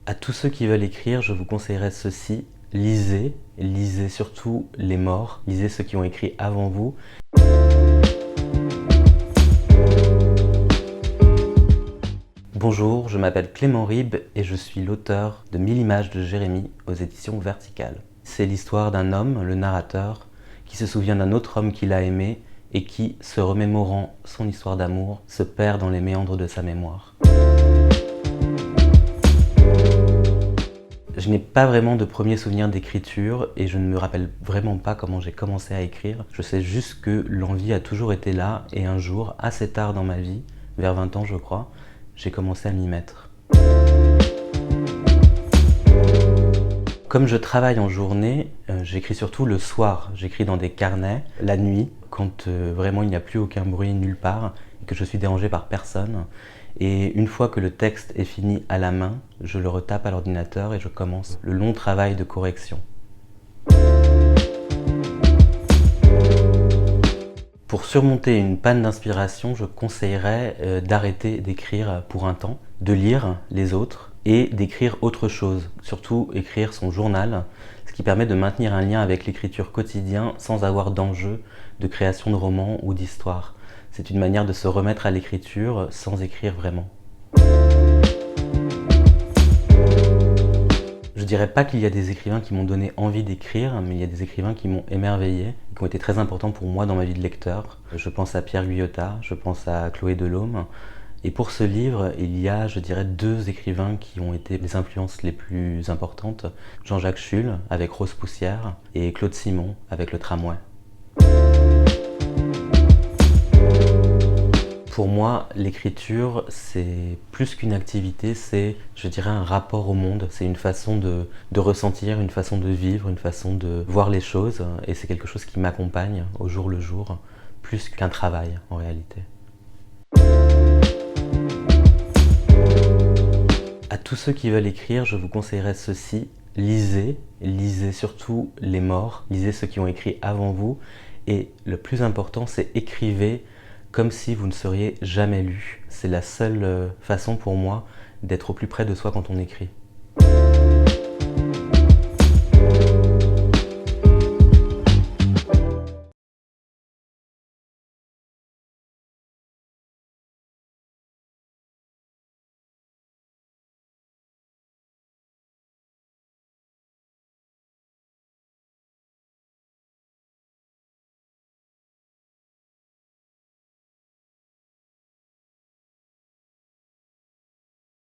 À tous ceux qui veulent écrire, je vous conseillerais ceci. Lisez, lisez surtout les morts, lisez ceux qui ont écrit avant vous. Bonjour, je m'appelle Clément Ribes et je suis l'auteur de 1000 images de Jérémie aux éditions Verticales. C'est l'histoire d'un homme, le narrateur, qui se souvient d'un autre homme qu'il a aimé et qui, se remémorant son histoire d'amour, se perd dans les méandres de sa mémoire. Je n'ai pas vraiment de premier souvenir d'écriture et je ne me rappelle vraiment pas comment j'ai commencé à écrire. Je sais juste que l'envie a toujours été là et un jour, assez tard dans ma vie, vers 20 ans je crois, j'ai commencé à m'y mettre. Comme je travaille en journée, j'écris surtout le soir. J'écris dans des carnets, la nuit, quand vraiment il n'y a plus aucun bruit nulle part et que je suis dérangé par personne. Et une fois que le texte est fini à la main, je le retape à l'ordinateur et je commence le long travail de correction. Pour surmonter une panne d'inspiration, je conseillerais d'arrêter d'écrire pour un temps, de lire les autres et d'écrire autre chose, surtout écrire son journal, ce qui permet de maintenir un lien avec l'écriture quotidienne sans avoir d'enjeu de création de romans ou d'histoires. C'est une manière de se remettre à l'écriture sans écrire vraiment. Je dirais pas qu'il y a des écrivains qui m'ont donné envie d'écrire, mais il y a des écrivains qui m'ont émerveillé, qui ont été très importants pour moi dans ma vie de lecteur. Je pense à Pierre Guyota, je pense à Chloé Delhomme. Et pour ce livre, il y a, je dirais, deux écrivains qui ont été les influences les plus importantes. Jean-Jacques Schull, avec Rose Poussière, et Claude Simon, avec Le Tramway. Pour moi, l'écriture, c'est plus qu'une activité, c'est, je dirais, un rapport au monde. C'est une façon de ressentir, une façon de vivre, une façon de voir les choses. Et c'est quelque chose qui m'accompagne au jour le jour, plus qu'un travail en réalité. À tous ceux qui veulent écrire, je vous conseillerais ceci. Lisez, lisez surtout les morts, lisez ceux qui ont écrit avant vous. Et le plus important, c'est écrivez comme si vous ne seriez jamais lu. C'est la seule façon pour moi d'être au plus près de soi quand on écrit.